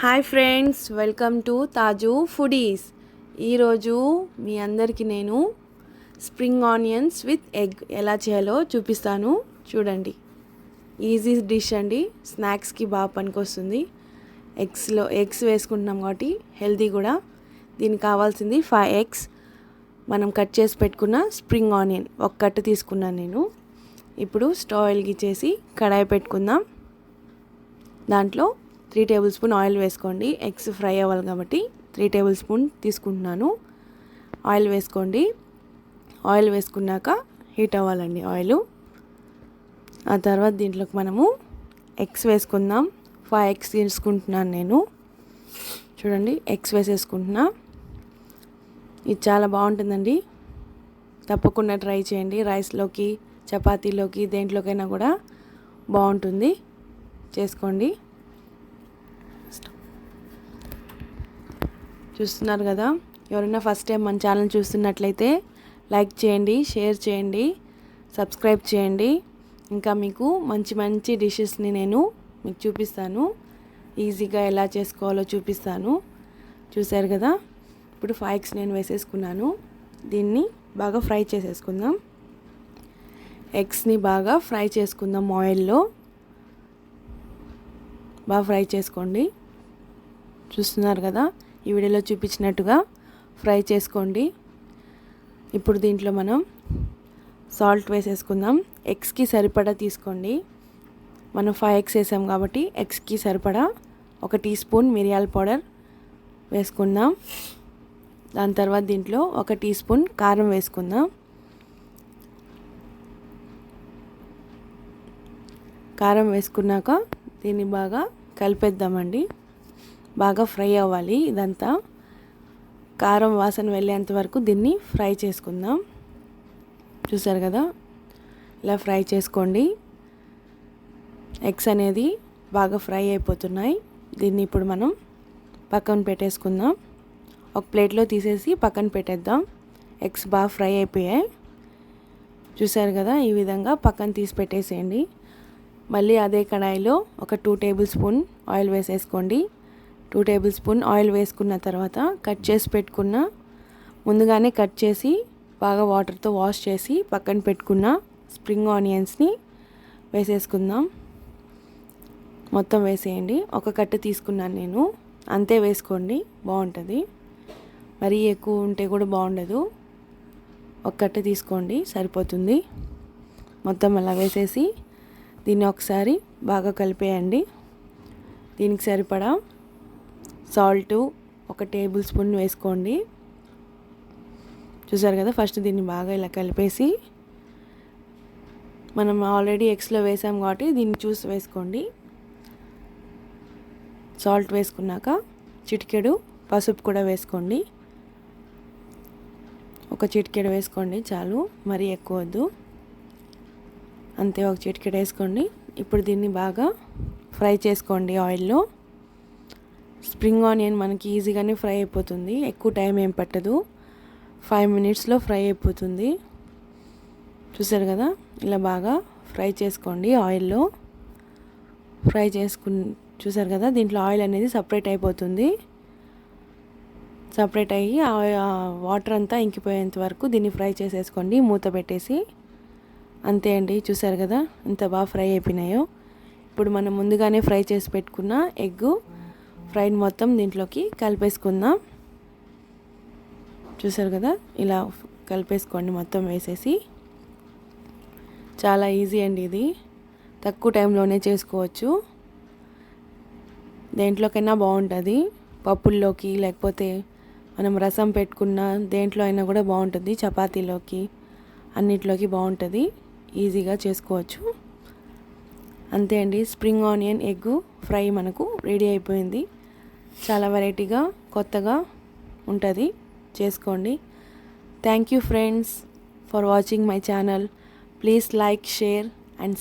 Hi friends, welcome to Taj foodies. ఈరోజు మీ అందరికీ నేను స్ప్రింగ్ ఆనియన్స్ విత్ ఎగ్ ఎలా చేయాలో చూపిస్తాను. చూడండి, ఈజీ డిష్ అండి. స్నాక్స్కి బాగా పనికొస్తుంది. ఎగ్స్ వేసుకుంటున్నాం కాబట్టి హెల్తీ కూడా. దీనికి కావాల్సింది 5 eggs, మనం కట్ చేసి పెట్టుకున్న స్ప్రింగ్ ఆనియన్ ఒక కట్టు తీసుకున్నాను నేను. ఇప్పుడు స్టవ్ వెలిగించేసి కడాయి పెట్టుకుందాం. దాంట్లో 3 tablespoon ఆయిల్ వేసుకోండి. ఎగ్స్ ఫ్రై అవ్వాలి కాబట్టి 3 tablespoon తీసుకుంటున్నాను. ఆయిల్ వేసుకోండి. ఆయిల్ వేసుకున్నాక హీట్ అవ్వాలండి ఆయిల్. ఆ తర్వాత దీంట్లోకి మనము ఎగ్స్ వేసుకుందాం. 5 eggs తీసుకుంటున్నాను నేను. చూడండి, ఎగ్స్ వేసేసుకుంటున్నా. ఇది చాలా బాగుంటుందండి, తప్పకుండా ట్రై చేయండి. రైస్లోకి, చపాతీలోకి, దేంట్లోకైనా కూడా బాగుంటుంది, చేసుకోండి. చూస్తున్నారు కదా, ఎవరైనా ఫస్ట్ టైం మన ఛానల్ చూస్తున్నట్లయితే లైక్ చేయండి, షేర్ చేయండి, సబ్స్క్రైబ్ చేయండి. ఇంకా మీకు మంచి మంచి డిషెస్ని నేను మీకు చూపిస్తాను. ఈజీగా ఎలా చేసుకోవాలో చూపిస్తాను. చూశారు కదా, ఇప్పుడు 5 eggs నేను వేసేసుకున్నాను. దీన్ని బాగా ఫ్రై చేసేసుకుందాం. ఎగ్స్ని బాగా ఫ్రై చేసుకుందాం ఆయిల్లో. బాగా ఫ్రై చేసుకోండి. చూస్తున్నారు కదా, ఈ వీడియోలో చూపించినట్టుగా ఫ్రై చేసుకోండి. ఇప్పుడు దీంట్లో మనం సాల్ట్ వేసేసుకుందాం. ఎగ్స్కి సరిపడా తీసుకోండి. మనం 5 eggs వేసాం కాబట్టి ఎగ్స్కి సరిపడా 1 teaspoon మిరియాల పౌడర్ వేసుకుందాం. దాని తర్వాత దీంట్లో 1 teaspoon కారం వేసుకుందాం. కారం వేసుకున్నాక దీన్ని బాగా కలిపేద్దామండి. బాగా ఫ్రై అవ్వాలి ఇదంతా. కారం వాసన వెళ్ళేంత వరకు దీన్ని ఫ్రై చేసుకుందాం. చూసారు కదా, ఇలా ఫ్రై చేసుకోండి. ఎగ్స్ అనేది బాగా ఫ్రై అయిపోతున్నాయి. దీన్ని ఇప్పుడు మనం పక్కన పెట్టేసుకుందాం. ఒక ప్లేట్లో తీసేసి పక్కన పెట్టేద్దాం. ఎగ్స్ బాగా ఫ్రై అయిపోయాయి. చూసారు కదా, ఈ విధంగా పక్కన తీసి పెట్టేసేయండి. మళ్ళీ అదే కడాయిలో ఒక 2 tablespoon ఆయిల్ వేసేసుకోండి. 2 tablespoon ఆయిల్ వేసుకున్న తర్వాత ముందుగానే కట్ చేసి బాగా వాటర్తో వాష్ చేసి పక్కన పెట్టుకున్న స్ప్రింగ్ ఆనియన్స్ని వేసేసుకుందాం. మొత్తం వేసేయండి. ఒక కట్ట తీసుకున్నాను నేను, అంతే వేసుకోండి, బాగుంటుంది. మరీ ఎక్కువ ఉంటే కూడా బాగుండదు. ఒక కట్ట తీసుకోండి, సరిపోతుంది. మొత్తం అలా వేసేసి దీన్ని ఒకసారి బాగా కలిపేయండి. దీనికి సరిపడా సాల్ట్ 1 tablespoon వేసుకోండి. చూసారు కదా, ఫస్ట్ దీన్ని బాగా ఇలా కలిపేసి, మనం ఆల్రెడీ ఎగ్స్లో వేసాం కాబట్టి దీన్ని చూసి వేసుకోండి. సాల్ట్ వేసుకున్నాక చిటికెడు పసుపు కూడా వేసుకోండి. 1 చిటికెడు వేసుకోండి చాలు, మరీ ఎక్కువ వద్దు. అంతే, 1 చిటికెడు వేసుకోండి. ఇప్పుడు దీన్ని బాగా ఫ్రై చేసుకోండి ఆయిల్లో. స్ప్రింగ్ ఆనియన్ మనకి ఈజీగానే ఫ్రై అయిపోతుంది, ఎక్కువ టైం ఏం పట్టదు. 5 minutesలో ఫ్రై అయిపోతుంది. చూసారు కదా, ఇలా బాగా ఫ్రై చేసుకోండి ఆయిల్లో. చూసారు కదా, దీంట్లో ఆయిల్ అనేది సపరేట్ అయిపోతుంది. సపరేట్ అయ్యి వాటర్ అంతా ఇంకిపోయేంత వరకు దీన్ని ఫ్రై చేసేసుకోండి మూత పెట్టేసి. అంతే అండి, చూసారు కదా ఎంత బాగా ఫ్రై అయిపోయినాయో. ఇప్పుడు మనం ముందుగానే ఫ్రై చేసి పెట్టుకున్న ఎగ్ ఫ్రైడ్ మొత్తం దీంట్లోకి కలిపేసుకుందాం. చూసారు కదా, ఇలా కలిపేసుకోండి మొత్తం వేసేసి. చాలా ఈజీ అండి ఇది, తక్కువ టైంలోనే చేసుకోవచ్చు. దేంట్లోకైనా బాగుంటుంది, పప్పుల్లోకి, లేకపోతే మనం రసం పెట్టుకున్న దేంట్లో అయినా కూడా బాగుంటుంది. చపాతీలోకి, అన్నిట్లోకి బాగుంటుంది, ఈజీగా చేసుకోవచ్చు. అంతే అండి, స్ప్రింగ్ ఆనియన్ ఎగ్ ఫ్రై మనకు రెడీ అయిపోయింది. చాలా వెరైటీగా, కొత్తగా ఉంటుంది, చేసుకోండి. Thank you friends for watching my channel. Please like, share and